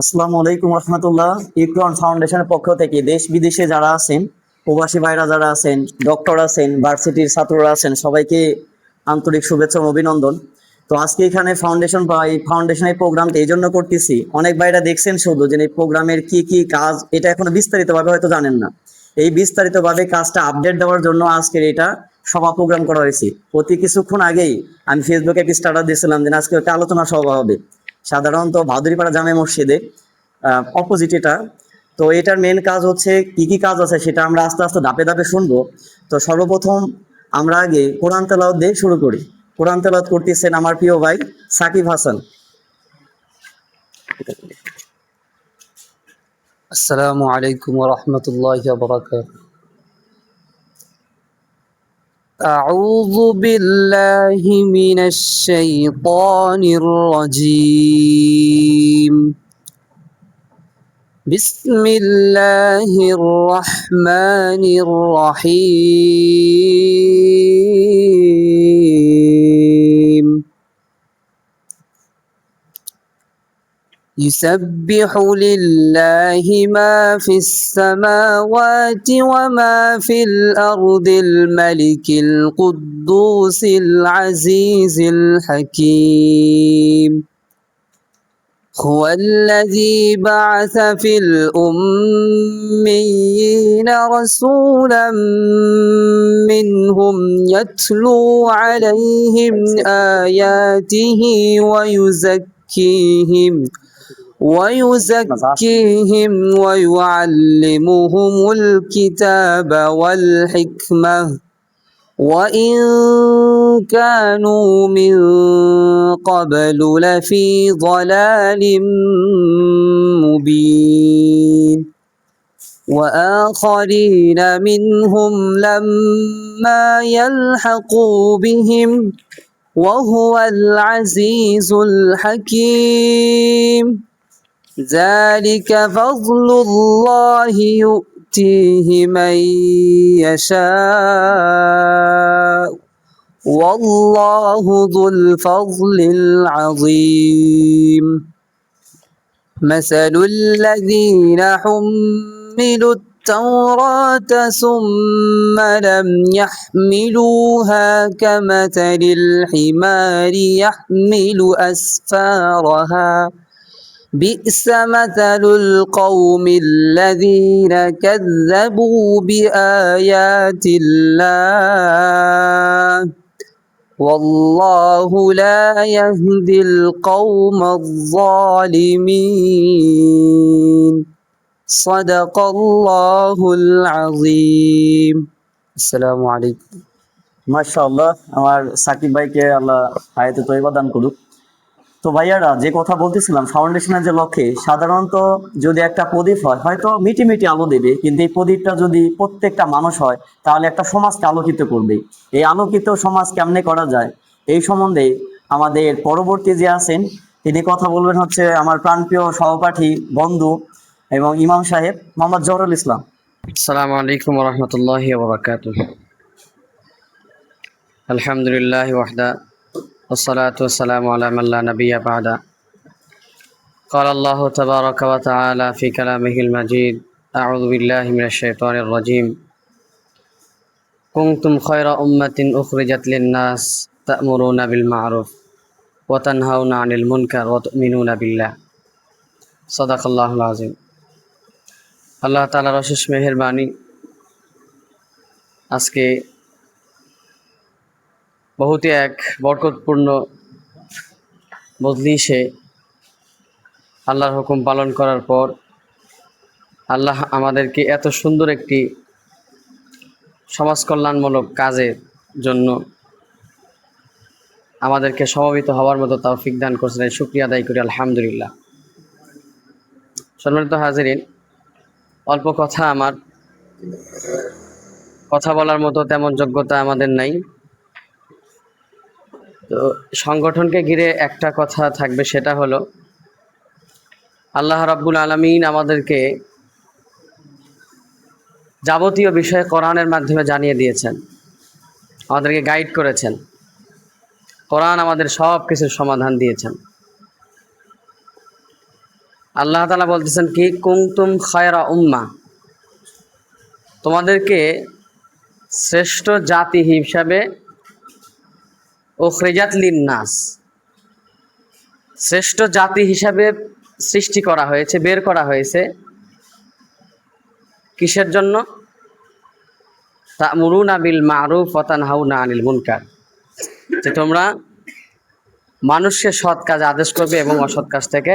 আসসালামু আলাইকুম রহমতুল্লাহ। ইকরন ফাউন্ডেশনের পক্ষ থেকে দেশ বিদেশে যারা আছেন, প্রবাসী ভাইরা যারা আছেন, ডক্টর আছেন, ভার্সিটির ছাত্ররা আছেন, সবাইকে আন্তরিক শুভেচ্ছা ও অভিনন্দন। তো আজকে এখানে ফাউন্ডেশন বা এই ফাউন্ডেশনের প্রোগ্রামটা এই জন্য করতেছি, অনেক ভাইরা দেখছেন শুধু যে এই প্রোগ্রামের কি কি কাজ এটা এখনো বিস্তারিতভাবে হয়তো জানেন না। এই বিস্তারিতভাবে কাজটা আপডেট দেওয়ার জন্য আজকের এটা সভা প্রোগ্রাম করা হয়েছে। অতি কিছুক্ষণ আগেই আমি ফেসবুকে একটি স্ট্যাটাস দিয়েছিলাম যে আজকে একটা আলোচনা সভা হবে, সাধারণত ভাদুরীপাড়া জামে মসজিদে অপোজিট এটা। তো এটার মেন কাজ হচ্ছে কি কি কাজ আছে সেটা আমরা আস্তে আস্তে ধাপে ধাপে শুনবো। তো সর্বপ্রথম আমরা আগে কোরআন তেলাওয়াত দিয়ে শুরু করি। কোরআন তেলাওয়াত করতেছেন আমার প্রিয় ভাই সাকিব হাসান। السلام عليكم ورحمة الله وبركاته. أعوذ بالله من الشيطان الرجيم. بسم الله الرحمن الرحيم. يسبح لله ما في السماوات وما في الأرض الملك القدوس العزيز الحكيم. هو الذي بعث في الأميين رسولا منهم يتلو عليهم آياته ويزكيهم ويعلمهم الكتاب والحكمة وإن كانوا من قبل لفي ضلال مبين وآخرين منهم لما يلحقوا بهم وهو العزيز الحكيم. ذلك فضل الله يؤتيه من يشاء والله ذو الفضل العظيم. مثل الذين حملوا التوراة ثم لم يحملوها كمثل الحمار يحمل أسفارها بئس مثل القوم الذين كذبوا بآيات الله والله لا يهدي القوم الظالمين. صدق الله العظيم. السلام عليكم. মাশাআল্লাহ, আমার সাকিব ভাইকে আল্লাহ হায়াতে তয়্যিবা দান করুক। তো ভাইয়ারা, যে কথা বলতেছিলাম, ফাউন্ডেশনের যে লক্ষ্যে সাধারণত যদি একটা প্রদীপ হয় হয়তো মিটি মিটি আলো দেবে, কিন্তু এই প্রদীপটা যদি প্রত্যেকটা মানুষ হয় তাহলে একটা সমাজকে আলোকিত করবে। এই আলোকিত সমাজ কেমনে করা যায় এই সম্বন্ধে আমাদের পরবর্তী যে আছেন তিনি কথা বলবেন হচ্ছে আমার প্রাণপ্রিয় সহপাঠী, বন্ধু এবং ইমাম সাহেব মোহাম্মদ জহরুল ইসলাম। السلام عليكم ورحمة الله وبركاته. الحمد لله وحده والصلاة والسلام على من لا نبي بعده. قال الله تبارك وتعالى في كلامه المجيد: أعوذ بالله من الشيطان الرجيم. كنتم خير أمة أخرجت للناس تأمرون بالمعروف وتنهون عن المنكر وتؤمنون بالله. صدق الله العظيم. আল্লাহ তাআলার অশেষ মেহেরবানি, আজকে বহুতই এক বরকতপূর্ণ মজলিসে আল্লাহর হুকুম পালন করার পর আল্লাহ আমাদেরকে এত সুন্দর একটি সমাজ কল্যাণমূলক কাজের জন্য আমাদেরকে সমবেত হওয়ার মতো তৌফিক দান করেছেন। শুকরিয়া আদায় করি আলহামদুলিল্লাহ। সম্মানিত হাজিরিন, অল্প কথা, আমার কথা বলার মতো তেমন যোগ্যতা আমাদের নাই। তো সংগঠনকে ঘিরে একটা কথা থাকবে, সেটা হলো আল্লাহ রাব্বুল আলামিন আমাদেরকে যাবতীয় বিষয় কোরআনের মাধ্যমে জানিয়ে দিয়েছেন, আমাদেরকে গাইড করেছেন। কোরআন আমাদের সব কিছুর সমাধান দিয়েছেন। আল্লাহ তাআলা বলতেছেন কি, কুনতুম খায়রা উম্মাহ, তোমাদেরকে শ্রেষ্ঠ জাতি হিসাবে উখরিজাত লিন্নাস, শ্রেষ্ঠ জাতি হিসাবে সৃষ্টি করা হয়েছে, বের করা হয়েছে। কিসের জন্য? তা'মুরুনা বিল মা'রুফ ওয়া তানহাউনা আনিল মুনকার, যে তোমরা মানুষকে সৎ কাজ আদেশ করবে এবং অসৎ কাজ থেকে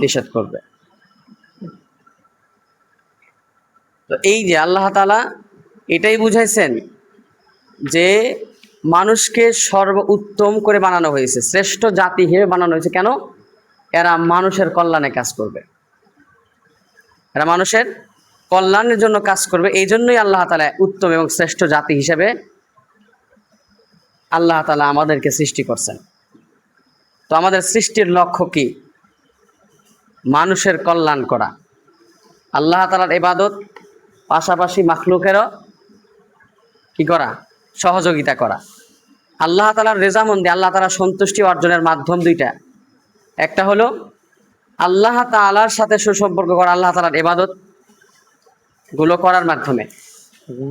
নিষেধ করবে। তো এই যে আল্লাহ তাআলা এটাই বুঝাইছেন যে মানুষকে সর্বোত্তম করে বানানো হয়েছে, শ্রেষ্ঠ জাতি হিসেবে বানানো হয়েছে। কেন? এরা মানুষের কল্যাণে কাজ করবে, এরা মানুষের কল্যাণের জন্য কাজ করবে। এই জন্যই আল্লাহ তাআলা উত্তম এবং শ্রেষ্ঠ জাতি হিসেবে আল্লাহ তাআলা আমাদেরকে সৃষ্টি করছেন। তো আমাদের সৃষ্টির লক্ষ্য কি? মানুষের কল্যাণ করা, আল্লাহ তাআলার ইবাদত, পাশাপাশি মাখলুকেরও কি করা? সহযোগিতা করা। আল্লাহ তাআলার রেজামন্দি, আল্লাহ তাআলার সন্তুষ্টি অর্জনের মাধ্যম দুইটা। একটা হলো আল্লাহ তাআলার সাথে সুসম্পর্ক করা, আল্লাহ তাআলার ইবাদত গুলো করার মাধ্যমে।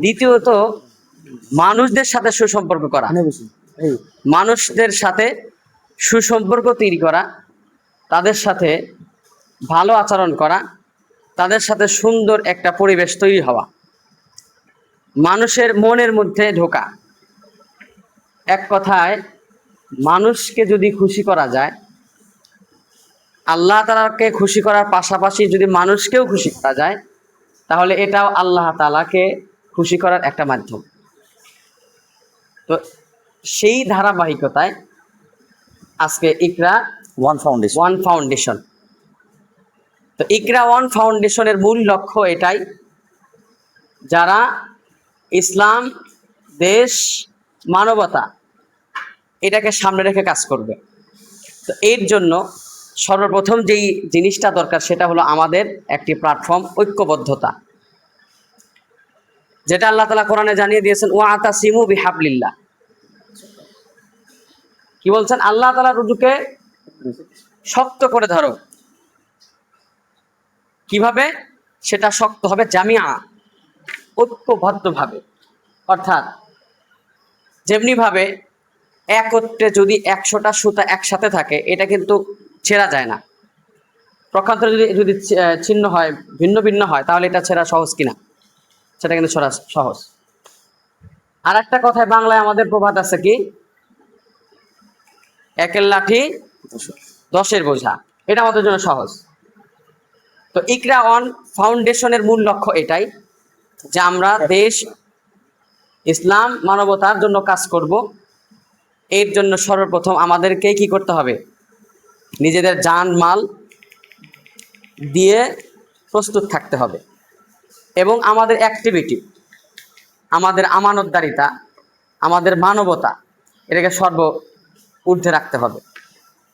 দ্বিতীয়ত মানুষদের সাথে সুসম্পর্ক করা, মানুষদের সাথে সুসম্পর্ক তৈরি করা, তাদের সাথে ভালো আচরণ করা, তাদের সাথে সুন্দর একটা পরিবেশ তৈরি হওয়া, মানুষের মনের মধ্যে ঢোকা। এক কথায় মানুষকে যদি খুশি করা যায়, আল্লাহ তাআলাকে খুশি করার পাশাপাশি যদি মানুষকেও খুশি করা যায়, তাহলে এটাও আল্লাহ তাআলাকে খুশি করার একটা মাধ্যম। তো সেই ধারাবাহিকতায় আজকে ইকরা ওয়ান ফাউন্ডেশন। তো ইকরা ওয়ান ফাউন্ডেশনের মূল লক্ষ্য এটাই, যারা ইসলাম, দেশ, মানবতা এটাকে সামনে রেখে কাজ করবে। তো এর জন্য সর্বপ্রথম যেই জিনিসটা দরকার সেটা হলো আমাদের একটি প্ল্যাটফর্ম, ঐক্যবদ্ধতা, যেটা আল্লাহ তাআলা কোরআনে জানিয়ে দিয়েছেন, ওয়াতাসিমু বিহাবলিল্লাহ। কি বলছেন? আল্লাহ তাআলার রুজুকে শক্ত করে ধরো। কিভাবে সেটা শক্ত হবে? জামিয়া, ঐক্যবদ্ধভাবে। অর্থাৎ যেমনি ভাবে একত্রে যদি 100টা সুতা একসাথে থাকে, এটা কিন্তু ছেঁড়া যায় না। পক্ষান্তরে যদি যদি ছিন্ন হয়, ভিন্ন ভিন্ন হয়, তাহলে এটা ছেঁড়া সহজ কিনা? সেটা কিন্তু ছেঁড়া সহজ। আর একটা কথায় বাংলায় আমাদের প্রবাদ আছে কি, একের লাঠি 10-এর বোঝা। এটা আমাদের জন্য সহজ। তো ইকরা ওয়ান ফাউন্ডেশনের মূল লক্ষ্য এটাই যে আমরা দেশ, ইসলাম, মানবতার জন্য কাজ করব। এর জন্য সর্বপ্রথম আমাদেরকে কি করতে হবে? নিজেদের জান মাল দিয়ে প্রস্তুত থাকতে হবে, এবং আমাদের অ্যাক্টিভিটি, আমাদের আমানতদারিতা, আমাদের মানবতা এটাকে ঊর্ধ্বে রাখতে হবে।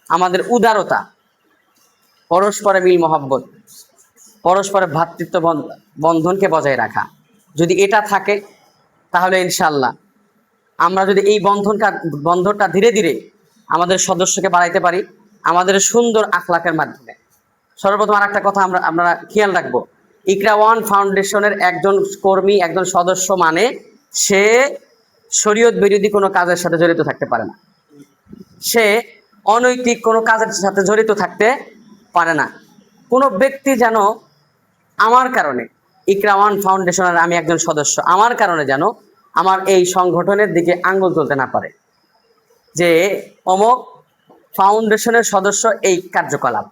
আমাদের উদারতা, পরস্পরে মিল মহব্বত, পরস্পরের ভ্রাতৃত্ব বন্ধনকে বজায় রাখা, যদি এটা থাকে তাহলে ইনশাআল্লাহ আমরা যদি এই বন্ধনটা ধীরে ধীরে আমাদের সদস্যকে বাড়াইতে পারি আমাদের সুন্দর আখলাকের মাধ্যমে। সর্বপ্রথম আর একটা কথা আমরা খেয়াল রাখবো, ইকরা ওয়ান ফাউন্ডেশনের একজন কর্মী, একজন সদস্য মানে সে শরীয়ত বিরোধী কোনো কাজের সাথে জড়িত থাকতে পারে না, সে অনৈতিক কোনো কাজের সাথে জড়িত থাকতে পারে না। কোনো ব্যক্তি যেন আমার কারণে, ইকরা ওয়ান ফাউন্ডেশনের আমি একজন সদস্য, আমার কারণে যেন আমার এই সংগঠনের দিকে আঙ্গুল তুলতে না পারে যে অমুক ফাউন্ডেশনের সদস্য এই কার্যকলাপ।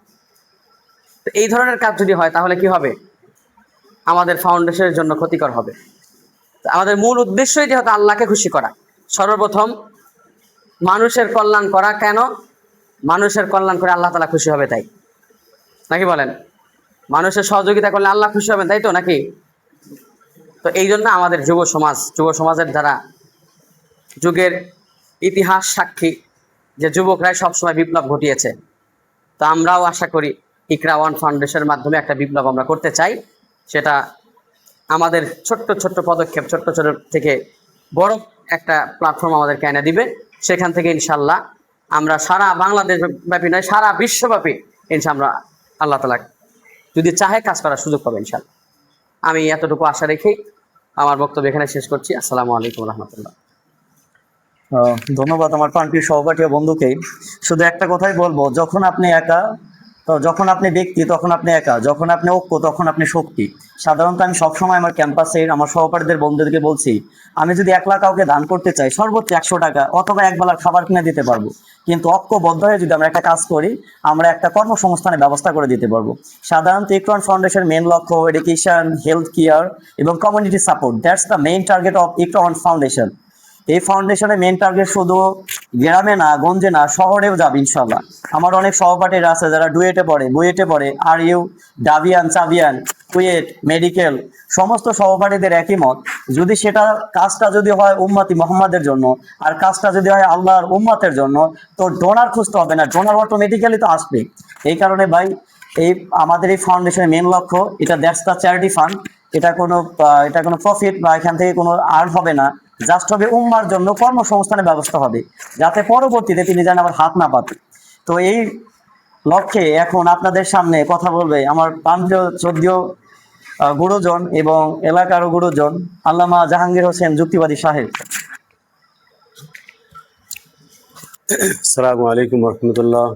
তো এই ধরনের কাজ যদি হয় তাহলে কি হবে? আমাদের ফাউন্ডেশনের জন্য ক্ষতিকর হবে। আমাদের মূল উদ্দেশ্যই যেহেতু আল্লাহকে খুশি করা, সর্বপ্রথম মানুষের কল্যাণ করা। কেন? মানুষের কল্যাণ করে আল্লাহ তাআলা খুশি হবে, তাই নাকি বলেন? মানুষের সহযোগিতা করলে আল্লাহ খুশি হবেন, তাই তো নাকি? তো এই জন্য আমাদের যুব সমাজের দ্বারা যুগের ইতিহাস সাক্ষী যে যুবকরাই সবসময় বিপ্লব ঘটিয়েছে। তো আমরাও আশা করি ইকরা ওয়ান ফাউন্ডেশনের মাধ্যমে একটা বিপ্লব আমরা করতে চাই। সেটা আমাদের ছোট্ট ছোট্ট পদক্ষেপ, ছোট্ট ছোট থেকে বড় একটা প্ল্যাটফর্ম আমাদেরকে এনে দিবে। সেখান থেকে ইনশাল্লাহ আমরা সারা বাংলাদেশ ব্যাপী নয়, সারা বিশ্বব্যাপী ইনশাআল্লাহ আল্লাহ তাআলা যদি চাহে কাজ করার সুযোগ পাবে ইনশাআল্লাহ। আমি এতটুকু আশা রেখে আমার বক্তব্য এখানে শেষ করছি। আসসালামু আলাইকুম রহমতুল্লাহ। ধন্যবাদ আমার প্রাণপ্রিয় সহপাঠী ও বন্ধুকে। শুধু একটা কথাই বলবো, যখন আপনি একা, তো যখন আপনি ব্যক্তি তখন আপনি একা, যখন আপনি ঐক্য তখন আপনি শক্তি। সাধারণত আমি সবসময় আমার ক্যাম্পাসের আমার সহপাঠীদের বন্ধুদেরকে বলছি, আমি যদি একলা কাউকে দান করতে চাই সর্বোচ্চ 100 টাকা অথবা একবেলার খাবার কিনে দিতে পারবো, কিন্তু ঐক্যবদ্ধ হয়ে যদি আমরা একটা কাজ করি আমরা একটা কর্মসংস্থানের ব্যবস্থা করে দিতে পারবো। সাধারণত ইকরান ফাউন্ডেশন মেন লক্ষ্য এডুকেশন, হেলথ কেয়ার এবং community support, that's the main target of Ikran foundation. এই ফাউন্ডেশনের মেন টার্গেট শুধু গ্রামে না, গঞ্জে না, শহরেও যাবে ইনশাল্লাহ। আমার অনেক সহপাঠীরা আছে যারা ডুয়েটে পড়ে, বুয়েটে পড়ে, আর ইউ, ডাবিয়ান, চাবিয়ান, কুয়েট, মেডিকেল, সমস্ত সহপাঠীদের একই মত, যদি সেটা কাজটা যদি হয় উম্মতি মোহাম্মদের জন্য আর কাজটা যদি হয় আল্লাহর উম্মতের জন্য, তো ডোনার খুঁজতে হবে না, ডোনার অটোমেটিক্যালি তো আসবে। এই কারণে ভাই, এই আমাদের এই ফাউন্ডেশনের মেন লক্ষ্য, এটা দ্যাটস দ্য চ্যারিটি ফান্ড। এটা কোনো প্রফিট বা এখান থেকে কোনো আর্ন হবে না, জাস্ট হবে উম্মার জন্য কর্মসংস্থানের ব্যবস্থা হবে, যাতে পরবর্তীতে তিনি যেন আবার হাত না পাতে। তো এই লক্ষ্যে এখন আপনাদের সামনে কথা বলবে আমার প্রান্তীয় শ্রদ্ধেয় গুরুজন এবং এলাকার গুরুজন আল্লামা জাহাঙ্গীর হোসেন যুক্তিবাদী সাহেব। আসসালামু আলাইকুম রহমতুল্লাহ।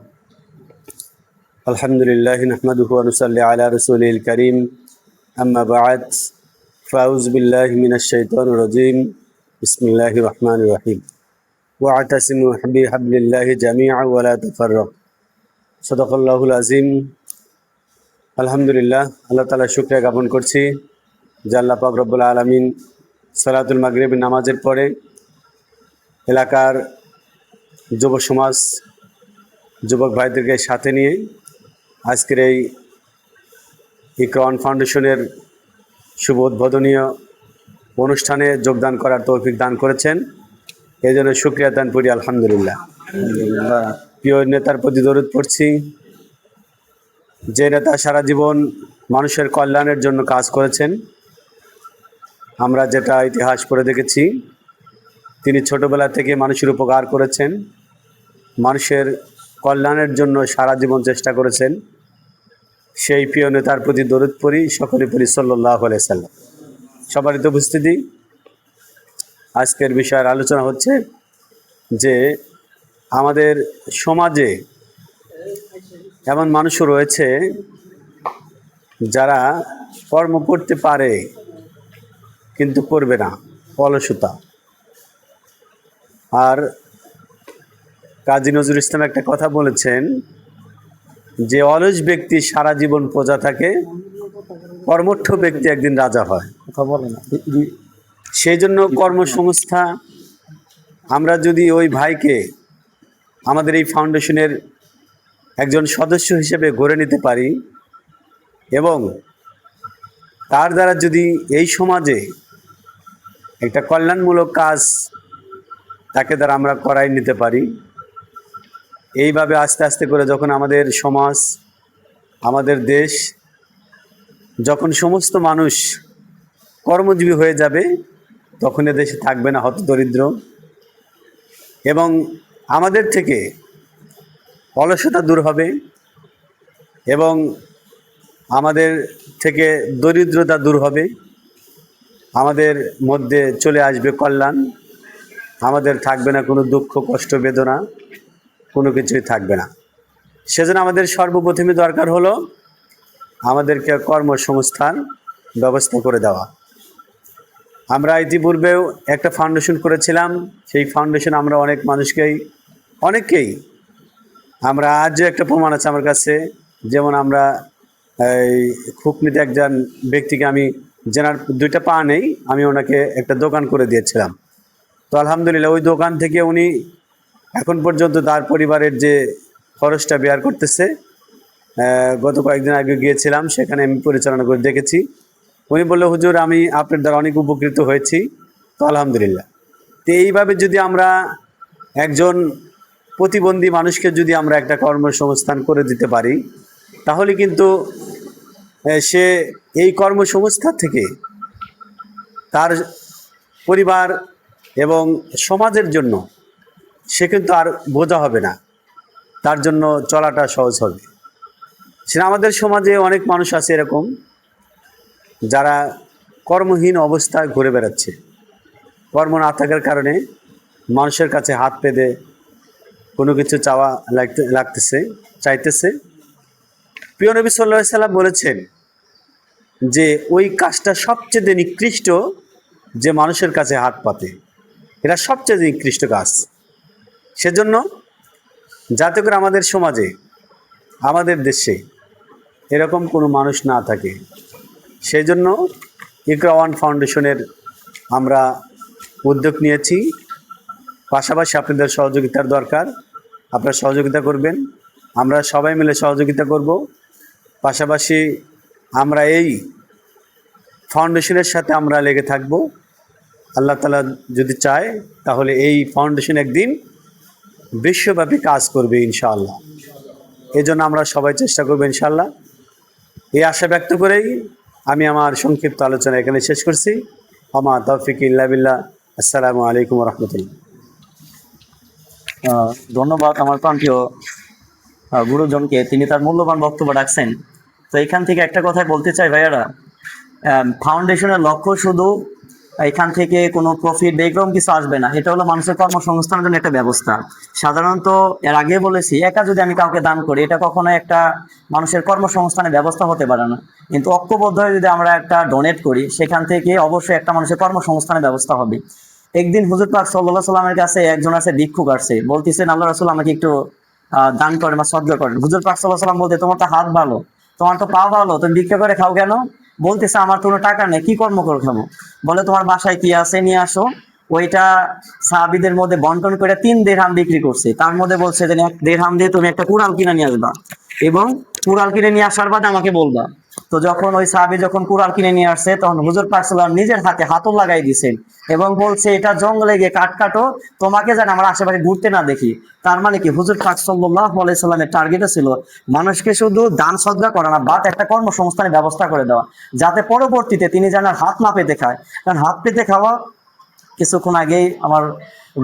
আলহামদুলিল্লাহ নাহমাদুহু ওয়া নুসাল্লি আলা রাসূলিল কারীম, আম্মা বা'দ, ফাউযু বিল্লাহি মিনাশ শাইতানির রাজীম, বিসমিল্লাহির রহমানির রহিম। ওয়া'তাসিমু বিহাবলিল্লাহি জামিআন ওয়া লা তাফাররাকু, সাদাকাল্লাহুল আযীম। আলহামদুলিল্লাহ, আল্লাহ তাআলার শুকরিয়া জ্ঞাপন করছি যে আল্লাহ পাক রব্বুল আলামিন সালাতুল মাগরিবের নামাজের পরে এলাকার যুব সমাজ, যুবক ভাইদেরকে সাথে নিয়ে আজকের এই ইকরান ফাউন্ডেশনের শুভ উদ্বোধনীয় অনুষ্ঠানে যোগদান করার তৌফিক দান করেছেন। এই জন্য শুকরিয়া দান করি আলহামদুলিল্লাহ। প্রিয় নেতার প্রতি দরুদ পড়ছি, যে নেতা সারা জীবন মানুষের কল্যাণের জন্য কাজ করেছেন। আমরা যেটা ইতিহাস পড়ে দেখেছি, তিনি ছোটবেলা থেকে মানুষের উপকার করেছেন, মানুষের কল্যাণের জন্য সারা জীবন চেষ্টা করেছেন। সেই প্রিয় নেতার প্রতি দরুদ পড়ি, সকলে পড়ি সাল্লাল্লাহু আলাইহি সাল্লাম। সবারই তো উপস্থিতি, আজকের বিষয়ের আলোচনা হচ্ছে যে আমাদের সমাজে এমন মানুষও রয়েছে যারা কর্ম করতে পারে কিন্তু করবে না, অলসতা। আর কাজী নজরুল ইসলাম একটা কথা বলেছেন যে অলস ব্যক্তি সারা জীবন প্রজা থাকে, কর্মঠ ব্যক্তি একদিন রাজা হয়। কথা বলে না। সেই জন্য কর্মসংস্থা আমরা যদি ওই ভাইকে আমাদের এই ফাউন্ডেশনের একজন সদস্য হিসেবে গড়ে নিতে পারি এবং তার দ্বারা যদি এই সমাজে একটা কল্যাণমূলক কাজ তাকে দ্বারা আমরা করাই নিতে পারি, এইভাবে আস্তে আস্তে করে যখন আমাদের সমাজ, আমাদের দেশ, যখন সমস্ত মানুষ কর্মজীবী হয়ে যাবে, তখন এ দেশে থাকবে না হতদরিদ্র, এবং আমাদের থেকে অলসতা দূর হবে এবং আমাদের থেকে দরিদ্রতা দূর হবে, আমাদের মধ্যে চলে আসবে কল্যাণ, আমাদের থাকবে না কোনো দুঃখ, কষ্ট, বেদনা, কোনো কিছুই থাকবে না। সেজন্য আমাদের সর্বপ্রথমে দরকার হলো আমাদেরকে কর্মসংস্থান ব্যবস্থা করে দেওয়া। আমরা ইতিপূর্বেও একটা ফাউন্ডেশন করেছিলাম, সেই ফাউন্ডেশন আমরা অনেক মানুষকেই, অনেককেই, আমরা আজও একটা প্রমাণ আছে আমার কাছে। যেমন আমরা এই খুকনিতে একজন ব্যক্তিকে, আমি যেনার 2টা পা নেই, আমি ওনাকে একটা দোকান করে দিয়েছিলাম। তো আলহামদুলিল্লাহ ওই দোকান থেকে উনি এখন পর্যন্ত তার পরিবারের যে খরচটা বেয়ার করতেছে। গত কয়েকদিন আগে গিয়েছিলাম, সেখানে আমি পরিচালনা করে দেখেছি। উনি বললো, হুজুর আমি আপনার দ্বারা অনেক উপকৃত হয়েছি। তো আলহামদুলিল্লাহ। তো এইভাবে যদি আমরা একজন প্রতিবন্ধী মানুষকে যদি আমরা একটা কর্মসংস্থান করে দিতে পারি, তাহলে কিন্তু সে এই কর্মসংস্থান থেকে তার পরিবার এবং সমাজের জন্য সে কিন্তু আর বোঝা হবে না, তার জন্য চলাটা সহজ হবে। সেটা আমাদের সমাজে অনেক মানুষ আছে এরকম যারা কর্মহীন অবস্থায় ঘুরে বেড়াচ্ছে, কর্ম না থাকার কারণে মানুষের কাছে হাত পেতে কোনো কিছু চাওয়া চাইতেছে। প্রিয় নবী সাল্লাল্লাহু আলাইহি সাল্লাম বলেছেন যে ওই কাজটা সবচেয়ে নিকৃষ্ট, যে মানুষের কাছে হাত পাতে, এটা সবচেয়ে নিকৃষ্ট কাজ। সেজন্য যাতে করে আমাদের সমাজে, আমাদের দেশে এরকম কোনো মানুষ না থাকে, সেই জন্য ইকরা ওয়ান ফাউন্ডেশনের আমরা উদ্যোগ নিয়েছি। পাশাপাশি আপনাদের সহযোগিতার দরকার, আপনারা সহযোগিতা করবেন, আমরা সবাই মিলে সহযোগিতা করব। পাশাপাশি আমরা এই ফাউন্ডেশনের সাথে আমরা লেগে থাকব। আল্লাহ তাআলা যদি চায় তাহলে এই ফাউন্ডেশন একদিন বিশ্বব্যাপী কাজ করবে ইনশাআল্লাহ। এই জন্য আমরা সবাই চেষ্টা করবো ইনশাআল্লাহ। এই আশা ব্যক্ত করেই আমি আমার সংক্ষিপ্ত আলোচনা এখানে শেষ করছি। আমা তৌফিক ইল্লা বিল্লাহ। আসসালামু আলাইকুম ওয়া রাহমাতুল্লাহ। ধন্যবাদ আমার প্রান্তীয় গুরুজনকে, তিনি তার মূল্যবান বক্তব্য রাখছেন। তো এখান থেকে একটা কথাই বলতে চাই ভাইয়ারা, ফাউন্ডেশনের লক্ষ্য শুধু এখান থেকে কোনো প্রফিট ব্যাকগ্রাউন্ড কিছু আসবে না, এটা হলো মানুষের কর্মসংস্থানের জন্য একটা ব্যবস্থা। সাধারণত এর আগে বলেছি, একা যদি আমি কাউকে দান করি এটা কখনো একটা মানুষের কর্মসংস্থানের ব্যবস্থা হতে পারে না, কিন্তু ঐক্যবদ্ধ হয়ে যদি আমরা একটা ডোনেট করি সেখান থেকে অবশ্যই একটা মানুষের কর্মসংস্থানের ব্যবস্থা হবে। একদিন হুজুর পাক সাল্লাল্লাহু আলাইহি সাল্লামের কাছে একজন আছে ভিক্ষুক আসছে, বলতেছেন আল্লাহ রাসূল আমাকে একটু দান করেন বা সদকা করেন। হুজুর পাক সাল্লাল্লাহু আলাইহি সাল্লাম বলতে, তোমার তো হাত ভালো, তোমার তো পা ভালো, তুমি ভিক্ষা করে খাও কেন? বলতেছে আমার তো কোনো টাকা নেই, কি কর্ম করে খাবো? বলে তোমার বাসায় কি আছে নিয়ে আসো। ওইটা সাহাবীদের মধ্যে বন্টন করে 3 দিরহাম বিক্রি করছে। তার মধ্যে বলছে যে 1 দিরহাম দিয়ে তুমি একটা কুড়াল কিনে নিয়ে আসবা এবং কুড়াল কিনে নিয়ে আসার বাদে আমাকে বলবা। তো যখন ওই সাহাবী যখন কুড়াল কিনে নিয়ে আসছে তখন হুজুর পাক সাল্লাল্লাহু আলাইহি ওয়াসাল্লাম নিজের হাতে হাতল লাগাই দিয়েছেন এবং বলছে এটা জঙ্গলে গিয়ে কাঠ কাটো, তোমাকে যেন আমার আশেপাশে ঘুরতে না দেখি। তার মানে কি, হুজুর পাক সাল্লাল্লাহু আলাইহি ওয়াসাল্লামের টার্গেট ছিল মানুষকে শুধু দান সদকা করা না, বাট একটা কর্মসংস্থানের ব্যবস্থা করে দেওয়া, যাতে পরবর্তীতে তিনি যেন হাত না পেতে খায়। কারণ হাত পেতে খাওয়া, কিছুক্ষণ আগেই আমার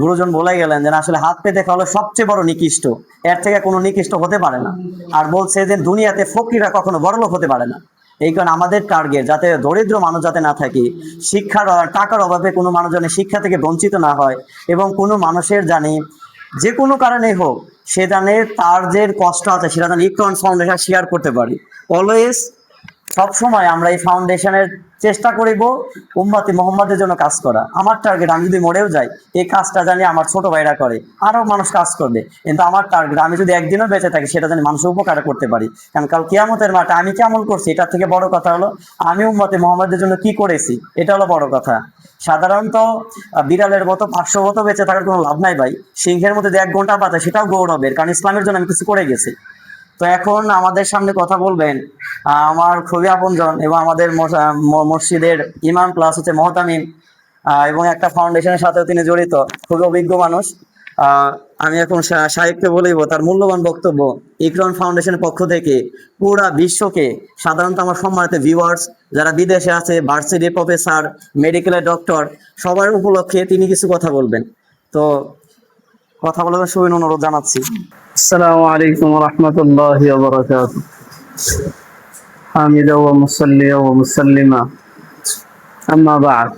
গুরুজন বলে গেলেন যে আসলে হাত পেতে খাওয়া হলো সবচেয়ে বড় নিকৃষ্ট, এর থেকে কোনো নিকৃষ্ট হতে পারে না। আর বলছে যে দুনিয়াতে ফকিরা কখনো বড়লোক হতে পারে না। এই কারণে আমাদের টার্গেট যাতে দরিদ্র মানুষ যাতে না থাকে, শিক্ষার টাকার অভাবে কোনো মানুষ যেন শিক্ষা থেকে বঞ্চিত না হয়, এবং কোনো মানুষের জানি যে কোনো কারণে হোক সে জানে তার যে কষ্ট আছে সেটা যেন ইকরাম ফাউন্ডেশন শেয়ার করতে পারি। অলওয়েজ সবসময় আমরা এই ফাউন্ডেশনের চেষ্টা করিব উম্মতে মুহাম্মাদের জন্য কাজ করা। আমার টার্গেট, আমি যদি মরেও যাই এই কাজটা জানি আমার ছোট ভাইরা করে, আরো মানুষ কাজ করবে, কিন্তু আমার টার্গেট আমি যদি একদিনও বেঁচে থাকি সেটা জানি মানুষের উপকার করতে পারি। কারণ কাল কিয়ামতের মাঠে আমি কেমন করছি এটার থেকে বড় কথা হলো আমি উম্মতে মুহাম্মাদের জন্য কি করেছি, এটা হলো বড় কথা। সাধারণত বিড়ালের মতো 500 মতো বেঁচে থাকার কোনো লাভ নাই ভাই, সিংহের মধ্যে যে 1 ঘন্টা বাঁচে সেটাও গৌরবের, কারণ ইসলামের জন্য আমি কিছু করে গেছি। তো এখন আমাদের সামনে কথা বলবেন আমার খুবই আপনজন এবং আমাদের মসজিদের ইমাম প্লাস হচ্ছে মহতামিম, এবং একটা ফাউন্ডেশনের সাথেও তিনি জড়িত, খুবই অভিজ্ঞ মানুষ। আমি এখন সাহেবকে বলবো তার মূল্যবান বক্তব্য ইকরাম ফাউন্ডেশনের পক্ষ থেকে পুরা বিশ্বকে, সাধারণত আমার সম্মানিত ভিউয়ার্স যারা বিদেশে আছে, ভার্সিটির প্রফেসর, মেডিকেলের ডক্টর, সবার উপলক্ষে তিনি কিছু কথা বলবেন। তো কথা বলার শুভ অনুরোধ জানাচ্ছি। السلام عليكم ورحمة الله وبركاته. حامدا ومصليا ومسلما، أما بعد،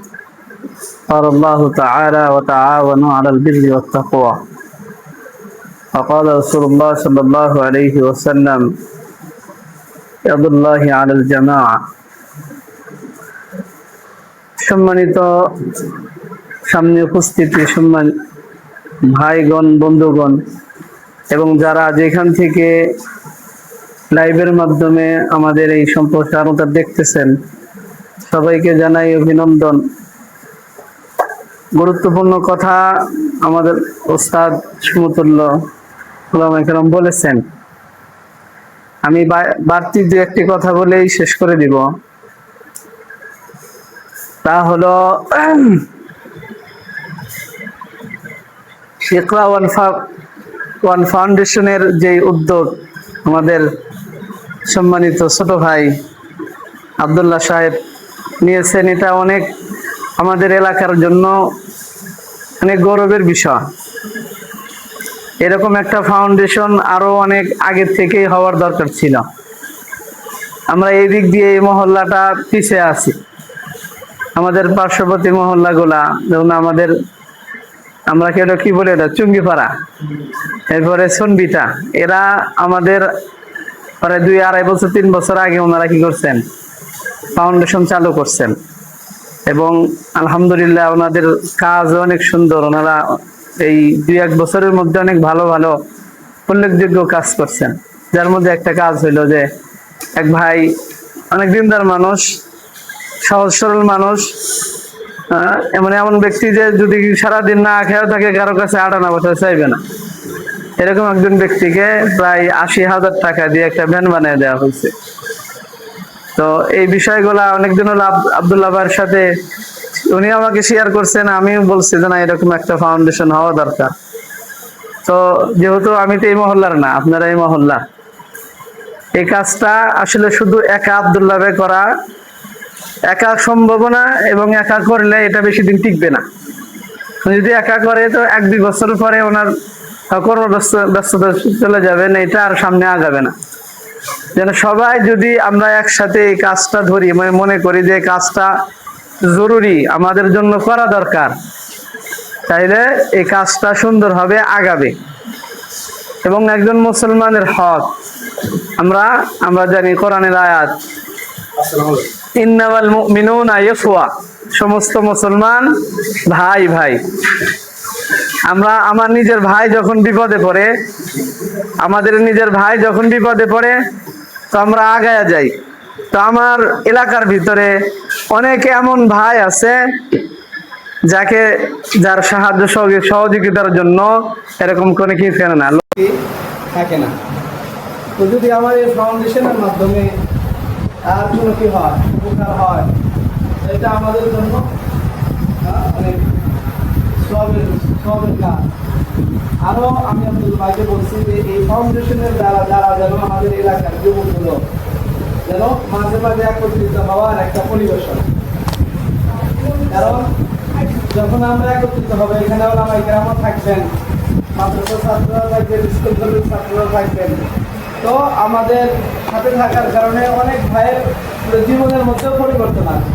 قال الله تعالى وتعاونوا على البر والتقوى، وقال رسول الله صلى الله عليه وسلم يد الله على الجماعة. সম্মানিত সামনে উপস্থিত সম্মান ভাইগণ, বন্ধুগণ এবং যারা যেখান থেকে লাইভের মাধ্যমে আমাদের এই সম্প্রচারণা দেখতেছেন, সবাইকে জানাই অভিনন্দন। গুরুত্বপূর্ণ কথা আমাদের ওস্তাদ সমতুল্য ওলামায়ে কেরাম বলেছেন। আমি বাড়তি 2-1টি কথা বলেই শেষ করে দিব। তা হলো ইকরা ওয়ান ফাউন্ডেশনের যে উদ্যোগ আমাদের সম্মানিত ছোট ভাই আব্দুল্লাহ সাহেব নিয়েছেন, এটা অনেক আমাদের এলাকার জন্য অনেক গৌরবের বিষয়। এরকম একটা ফাউন্ডেশন আরো অনেক আগে থেকেই হওয়ার দরকার ছিল, আমরা এই দিক দিয়ে এই মহল্লাটা পিছিয়ে আছি। আমাদের পার্শ্ববর্তী মহল্লাগুলা যেমন আমাদের, আমরা কেউ কি বলি এটা চুঙ্গিপাড়া, এরপরে সনবিটা, এরা আমাদের প্রায় 2-2.5 বছর 3 বছর আগে ওনারা কি করছেন, ফাউন্ডেশন চালু করছেন এবং আলহামদুলিল্লাহ ওনাদের কাজ অনেক সুন্দর। ওনারা এই 2-1 বছরের মধ্যে অনেক ভালো ভালো উল্লেখযোগ্য কাজ করছেন। যার মধ্যে একটা কাজ হইলো যে এক ভাই অনেক দিনদার মানুষ, সহজ সরল মানুষ, এমন ব্যক্তি যে যদি সারাদিন না খেয়েও থাকে কারো কাছে আটানা বছর চাইবে না, এরকম একজন ব্যক্তিকে প্রায় 80,000 টাকা দিয়ে একটা ভ্যান বানিয়ে দেওয়া হয়েছে। তো এই বিষয়গুলা অনেকদিন হলো আব্দুল্লাহ ভাইয়ের সাথে উনি আমাকে শেয়ার করছেন, আমিও বলছি যে না এরকম একটা ফাউন্ডেশন হওয়া দরকার। তো যেহেতু আমি তো এই মহল্লার না, আপনারা এই মহল্লা, এই কাজটা আসলে শুধু একা আব্দুল্লাহ ভাই করা একা সম্ভব না, এবং একা করলে এটা বেশি দিন টিকবে না। যদি একা করে তো 1-2 বছর পরে ওনার ব্যস্ততা চলে যাবেন, এটা আর সামনে আগাবে না। যেন সবাই যদি আমরা একসাথে এই কাজটা ধরি, মনে করি যে কাজটা জরুরি, আমাদের জন্য করা দরকার, তাইলে এই কাজটা সুন্দর হবে, আগাবে। এবং একজন মুসলমানের হক, আমরা জানি কোরআনের আয়াত ইন্নামাল মুমিনুনা ইখওয়া, সমস্ত মুসলমান ভাই ভাই। আমার নিজের ভাই যখন বিপদে পড়ে, আমাদের নিজের ভাই যখন বিপদে পড়ে তো আমরা আগায়া যাই। তো আমার এলাকার ভিতরে অনেক এমন ভাই আছে যার সাহায্য সহযোগিতার জন্য এরকম কোনো কি থাকে না। তো যদি আমার এই ফাউন্ডেশনের মাধ্যমে আর কোনো কি হয়, উপকার হয়, এটা আমাদের জন্য অনেক সবের কাজ। আরো আমি আব্দুল ভাইকে বলছি যে এই ফাউন্ডেশনের দ্বারা যেন আমাদের এলাকার যুবকগুলো যেন মাঝে মাঝে একত্রিত হওয়ার একটা পরিবেশ হয়। কারণ যখন আমরা একত্রিত হবো, এখানে ওলামায়ে কেরামও থাকবেন, মাদ্রাসা ছাত্ররা থাকবেন, স্কুল কলেজ ছাত্ররা থাকবেন, তো আমাদের সাথে থাকার কারণে অনেক ভাইয়ের জীবনের মধ্যেও পরিবর্তন আসবে।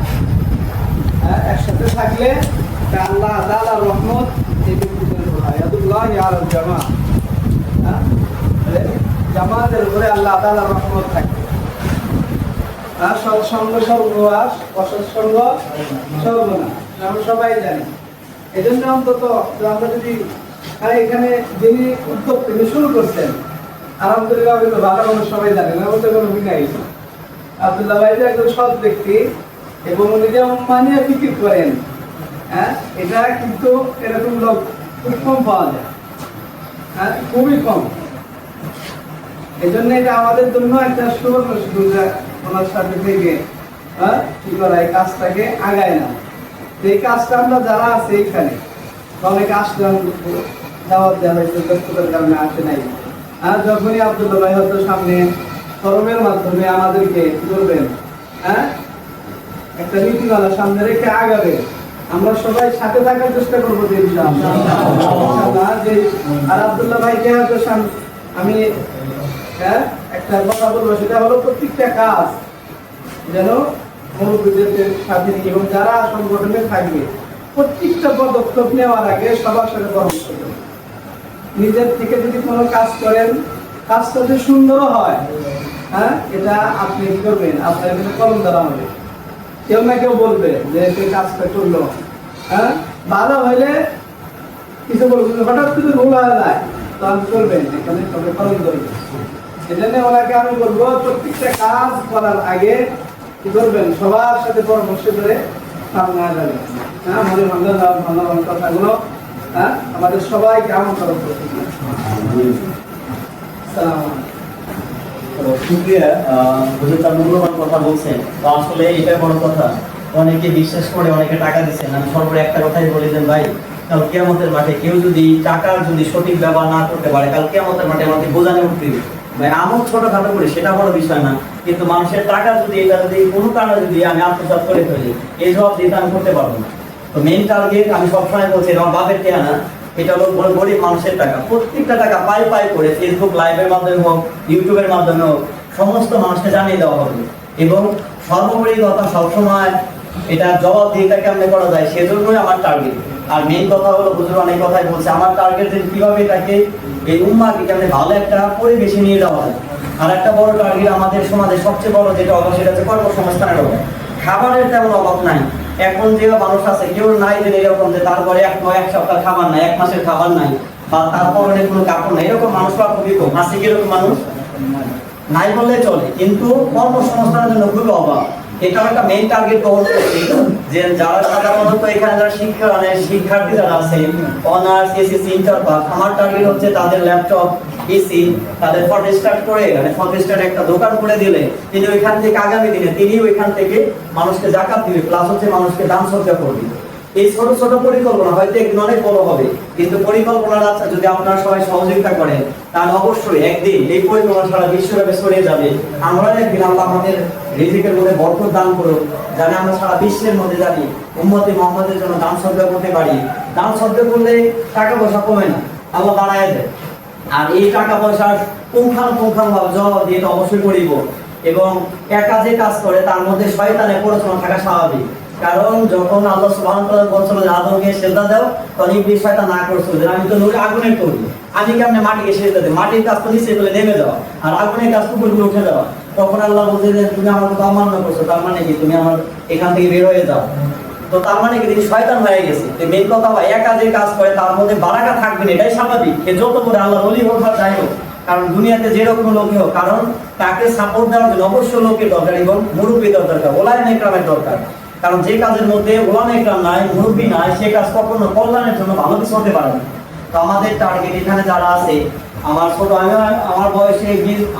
একসাথে থাকলে আল্লাহ তাআলার রহমত এই ব্যক্তিদের উপর হয়। আল্লাহ ইয়ার জামা, জামাতের উপরে আল্লাহ তাআলার রহমত থাকে। সৎসঙ্গ সর্বনাশ, অসৎসঙ্গ সর্বনাশ, আমরা সবাই জানি। এই জন্য অন্তত আমরা যদি এখানে যিনি উদ্যোগ তিনি শুরু করছেন, আলহামদুলিল্লাহ ভালো মানুষ, সবাই জানেন, আমাদের কোনো বিনাই আব্দুল্লাহ ভাই যে একজন সৎ ব্যক্তি এবং উনি যে মানিয়ে ফিকির করেন, এটা কিন্তু এরকম লোক খুব কম পাওয়া যায়, খুবই কম। এই জন্য এটা আমাদের জন্য একটা সুবর্ণ সুযোগ, ওনার সাথে থেকে কি করা, এই কাজটাকে আগায় না। এই কাজটা আমরা যারা আছে এখানে, অনেক আসলাম, দাওয়াত দেওয়া হয়েছে, ব্যস্ততার কারণে আসে নাই। আর যখনই আব্দুল্লাহ ভাই হয়তো সামনে ফরমের মাধ্যমে আমাদেরকে কি করবেন, একটা নীতিমালা সামনে রেখে আগাবে, আমরা সবাই সাথে থাকার চেষ্টা করবো। আর আব্দুল্লাহ ভাইকে হয়তো আমি একটা কথা বলবো, সেটা হলো প্রত্যেকটা কাজ যেন মুরব্বীদের সাথে এবং যারা সংগঠনে থাকবে প্রত্যেকটা পদক্ষেপ নেওয়ার আগে সবার সাথে পরামর্শ করবেন। নিজের থেকে যদি কোনো কাজ করেন, কাজটা যদি সুন্দরও হয়, এটা আপনি কি করবেন, আপনার এখানে কলম ধরা হবে, কেউ না কেউ বলবে যে সে কাজটা করলো, ভালো হইলে কিছু বলবেন, হঠাৎ কিছু ভুল হয়ে যায় তো আপনি করবেন, এখানে তবে কলম ধরবেন। এজন্য ওনাকে আমি বলবো প্রত্যেকটা কাজ করার আগে কি করবেন, সবার সাথে পরামর্শ করে সামনে আসবেন। আমাদের ভালো কথাগুলো আমাদের সবাইকে আমল করা উচিত। মূল্যবান কথা বলছেন, তো আসলে এটা বড় কথা। অনেকে বিশ্বাস করে, অনেকে টাকা দিচ্ছেন। আমি সর্বোপরি একটা কথাই বলি যে ভাই, কাল কিয়ামতের মাঠে কেউ যদি টাকার যদি সঠিক ব্যবহার না করতে পারে, কাল কিয়ামতের মাঠে আমাকে বোঝানো উঠবে। ভাই আমল ছোটখাটো করি সেটা বড় বিষয় না, কিন্তু মানুষের টাকা যদি এটা যদি কোনো কারণে যদি আমি আত্মসাৎ করে ফেলি, এই সব দিতে আমি করতে পারবো না। তো মেইন টার্গেট আমি সবসময় বলছি, আমার বাপের টাকা না, এটা হলো গরিব মানুষের টাকা। প্রত্যেকটা টাকা পাই করে ফেসবুক লাইভের মাধ্যমে হোক, ইউটিউবের মাধ্যমে হোক, সমস্ত মানুষকে জানিয়ে দেওয়া হবে এবং সর্বোপরি কথা সবসময় এটা জবাবদিহিতা কেমনে করা যায় সেজন্যই আমার টার্গেট। আর মেইন কথা হলো হুজুর অনেক কথাই বলছে, আমার টার্গেট যে কিভাবে এটাকে এই উম্মাকে কেমনে ভালো একটা পরিবেশে নিয়ে যাওয়া যায়। আর একটা বড় টার্গেট আমাদের সমাজে সবচেয়ে বড় যেটা অভাব সেটা হচ্ছে কর্মসংস্থানের অভাব। খাবারের তেমন অভাব নাই। এখন যে মানুষ আছে কেউ নাই যে এরকম যে তারপরে এক সপ্তাহ খাবার নাই, 1 মাসের খাবার নাই, বা তারপরে কোনো কাপড় নাই, এরকম মানুষ খুবই কম আছে। কিরকম মানুষ নাই বললে চলে, কিন্তু কর্মসংস্থানের জন্য খুবই অভাব। এটা একটা মেইন টার্গেট গ্রহণ করছি যে যারা সাধারণত এখানে যারা শিক্ষার্থী যারা আছে অনার্স এসএসসি ইন্টার পাস, আমার টার্গেট হচ্ছে তাদের ল্যাপটপ পিসি তাদের ফটো স্টার্ট করে ফটো স্টার্ট একটা দোকান করে দিলে তিনি ওইখান থেকে আগামী দিনে তিনি ওইখান থেকে মানুষকে জাকাত দিবে, প্লাস হচ্ছে মানুষকে দান সজ্জা করবে। এই ছোট ছোট পরিকল্পনা হয়তো একদিন অনেক বড় হবে, কিন্তু পরিকল্পনার আছে যদি আপনারা সবাই সহযোগিতা করেন তাহলে অবশ্যই একদিন এই পরিকল্পনা সারা বিশ্বব্যাপী ছড়িয়ে যাবে। আমরা একদিন আল্লাহ আমাদের রিজিকের মধ্যে বরকত দান করুন, জানি আমরা সারা বিশ্বের মধ্যে জানি উম্মতে মুহাম্মাদের জন্য দান সজ্জা করতে পারি। দান সজ্জা করলে টাকা পয়সা কমে না, আল্লাহ বাড়ায় দেয়। আর এই টাকা পয়সার পুঙ্খানুপুঙ্খানুভাবে জবাব দিয়ে এটা অবশ্যই করিব। এবং একা যে কাজ করে তার মধ্যে শয়তানের প্ররোচনা থাকা স্বাভাবিক, কারণ যখন আল্লাহ সুবহানাহু ওয়া তাআলা বলছিল যে আদমকে সিজদা দাও, তখন ইবলিস শয়তান না করছিল যে আমি তো নূরে আগুনের তৈরি, আমি কেমনে মাটিকে সিজদা দেব, মাটির কাজ তো নিচে ফেলে নেমে যাওয়া আর আগুনের কাজ উপরে উঠে যাওয়া। তখন আল্লাহ বলছে যে তুমি আমার কথা অমান্য করছো, তার মানে কি তুমি আমার এখান থেকে বের হয়ে যাও। তো তার মানে কি তিনি শয়তান হয়ে গেছে। তো মেন কথা হয় একা যে কাজ করে তার মধ্যে বারাকা থাকবে না, এটাই স্বাভাবিক। এ যত বড় আল্লাহর ওলি হোক বা যাই হোক, কারণ দুনিয়াতে যেরকম লোকই হোক, কারণ তাকে সাপোর্ট দেওয়ার জন্য অবশ্যই লোকের দরকার এবং মুরব্বীদের দরকার, ওলামা ইকরামের দরকার। কারণ যে কাজের মধ্যে ওলামা ইকরাম নাই, মুরব্বী নাই, সে কাজ কখনো কল্যাণের জন্য ভালো কিছু হতে পারে না। তো আমাদের টার্গেট এখানে যারা আছে, আমার ছোট আমার বয়সে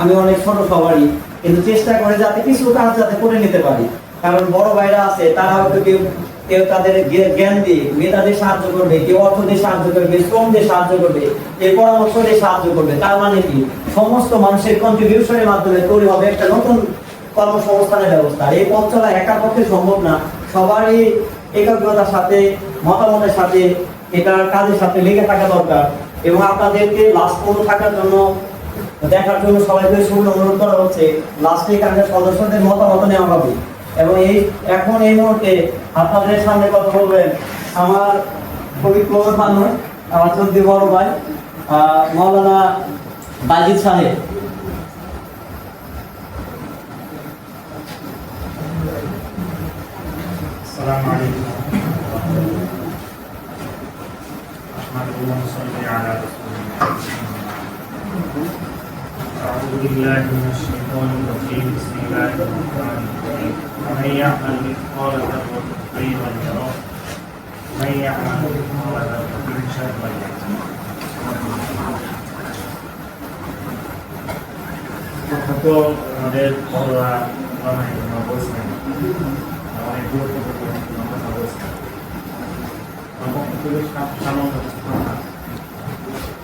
আমি অনেক ছোট সবারই, কিন্তু চেষ্টা করে যাতে কিছু কাজ যাতে করে নিতে পারি। কারণ বড় ভাইরা আছে তারা হয়তো কেউ তাদের জ্ঞান দিয়ে মেধাদের সাহায্য করবে, কেউ অর্থ দিয়ে সাহায্য করবে, শ্রম দিয়ে সাহায্য করবে, কেউ পরামর্শ দিয়ে সাহায্য করবে। তার মানে কি সমস্ত মানুষের কন্ট্রিবিউশনের মাধ্যমে তৈরি হবে একটা নতুন কর্মসংস্থানের ব্যবস্থা। এই পথ চলা একার পক্ষে সম্ভব না, সবারই একাগ্রতার সাথে মতামতের সাথে এটার কাজের সাথে লেগে থাকা দরকার। এবং আপনাদেরকে লাস্ট পর্যন্ত থাকার জন্য দেখার জন্য সবাইকে শুরু অনুরোধ করা হচ্ছে, লাস্টে এখানকার সদস্যদের মতামত নেওয়া হবে। এবং এখন এই মুহূর্তে আপনাদের সামনে কথা বলবেন আমার খুবই ক্লোজ মানুষ, আমার চৌধুরী বড় ভাই মাওলানা বাজিদ সাহেব। السلام عليكم ورحمة الله وبركاته. نصلي على رسول الله. أعوذ بالله من الشيطان الرجيم. بسم الله الرحمن الرحيم. ومن يعمل مثقال ذرة خيرا يره ومن يعمل مثقال ذرة شرا يره. আমাদের বড়রা বলছেন অনেক গুরুত্বপূর্ণ কথা বলছেন।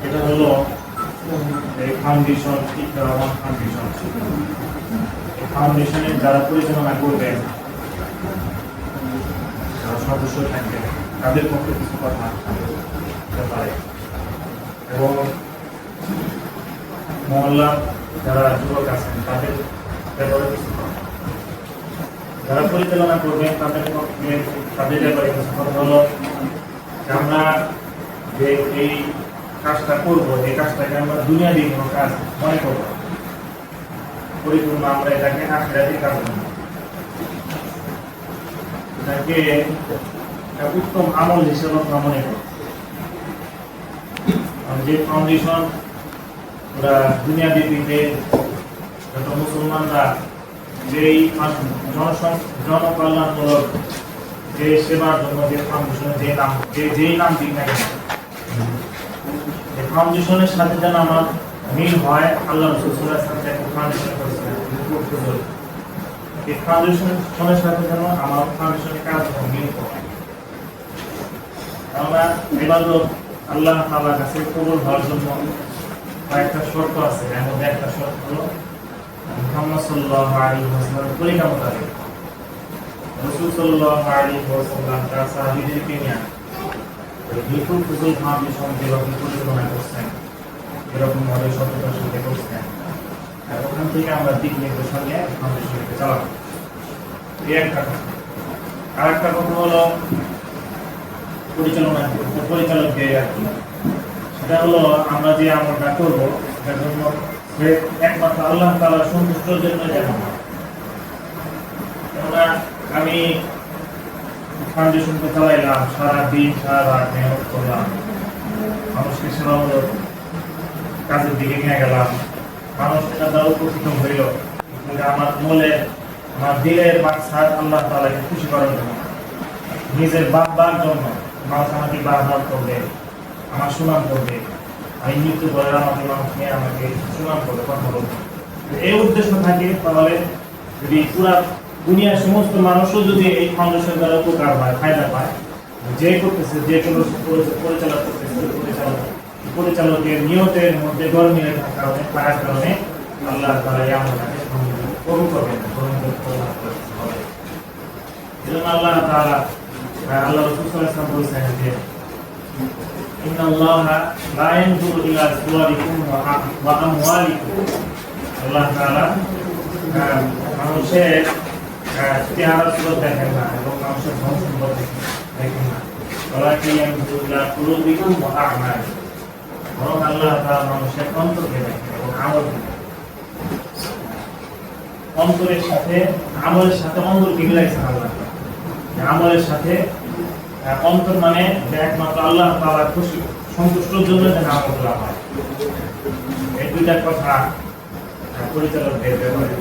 এটা হলো এই ফাউন্ডেশন, শিক্ষা ফাউন্ডেশন। এই ফাউন্ডেশনের যারা পরিচালনা করবেন, যারা সদস্য থাকবেন, তাদের পক্ষে কিছু কথা হতে পারে। এবং মহল্লা যারা যুবক আছেন তাদের ব্যাপারে কিছু কথা, যারা পরিচালনা করবেন তাদের ব্যাপারে কিছু কথা হলো যে আমরা যে এই কাজটা করবো, এই কাজটাকে আমরা দুনিয়াবী কোনো কাজ মনে করবো, পরিপূর্ণ আমরা এটাকে আখিরাতি কাজ করবো, এটাকে একটা উত্তম আমল হিসেবে আমরা মনে করবো। যে ফাউন্ডেশন ওরা দুনিয়াবী দিকে যত মুসলমানরা যেই জনকল্যাণমূলক যে সেবার জন্য যে ফাউন্ডেশনের যেই নাম দিক না কেন, এই ফাউন্ডেশনের সাথে যেন আমার মিল হয়। আল্লাহ রাসূল সাল্লাল্লাহু আলাইহি ওয়াসাল্লাম একটা ফাউন্ডেশন করেছিলেন, এই ফাউন্ডেশনের সাথে যেন আমার ফাউন্ডেশনের কাজ মিল হয়। আমরা ইবাদত আল্লাহ তাআলার কাছে কবুল হওয়ার জন্য কয়েকটা শর্ত আছে। এর মধ্যে একটা শর্ত হলো মুহাম্মদ সাল্লাল্লাহু আলাইহি ওয়াসাল্লামের তরিকা মোতাবেক রাসূল সাল্লাল্লাহু আলাইহি ওয়াসাল্লাম তার সাহাবীদেরকে নিয়ে বিপুল ফুজুল ফাউন্ডেশন যেরকম পরিচালনা করছেন, এরকম ভাবে সততার সাথে করছেন, আর ওখান থেকে আমরা দিক নির্দেশন নিয়ে ফাউন্ডেশনকে চালাবো। এই একটা কথা। আর একটা কথা হলো পরিচালকদের আর কি, সেটা হলো আমরা যে আমলটা করবো সেটার জন্য একমাত্র আল্লাহ তাআলার সন্তুষ্টির জন্য যেন হয়। কেননা আমি ফাউন্ডেশনকে চালাইলাম, সারাদিন সারা রাত মেহনত করলাম, মানুষকে সেবামূলক কাজের দিকে নিয়ে গেলাম, মানুষ এটা দ্বারা উপকৃত হইল, কিন্তু আমার মূলে আমার দিলের মাকসাদ আল্লাহ তাআলাকে খুশি করার জন্য, নিজের বাবার জন্য। মানুষ আমাকে বারবার করবে, আমার সুনাম করবে, আমি মৃত্যু করে আমাকে মানুষ নিয়ে আমাকে সুনাম করবে, কথা বলবে, এই উদ্দেশ্য থাকে, তাহলে যদি পুরা দুনিয়ার সমস্ত মানুষও যদি এই ফাউন্ডেশন দ্বারা উপকার হয়, ফায়দা পায়, যে করতেছে, যে কোনো পরিচালক করতেছে, পরিচালকের নিয়তের মধ্যে গরমিলে থাকার কারণে আল্লাহ তাআলা এই আমলটাকে কবুল করবেন, এজন্য আল্লাহ তাআলা আল্লাহ রাসূল সাল্লাল্লাহু আলাইহি ওয়াসাল্লাম বলেছেন যে ইন্নাল্লাহা লা ইয়ানজুরু ইলা সুওয়ারিকুম ওয়া আমওয়ালিকুম, আল্লাহ তাআলা মানুষের চেহারা সুরত দেখেন না এবং মানুষের ধন সম্পদ দেখেন না, ওয়ালাকিন ইয়ানজুরু ইলা কুলুবিকুম ওয়া আ'মালিকুম, বরং আল্লাহ তাআলা মানুষের অন্তরকে দেখেন এবং আমলকে। অন্তরের সাথে আমলের সাথে অন্তরকে মিলাইছেন আল্লাহ। আমলের সাথে অন্তর মানে যে একমাত্র আল্লাহ তাআলার খুশি সন্তুষ্টির জন্য যেন আমল করা হয়। এই দুইটা কথা পরিচালকদের ব্যাপারে।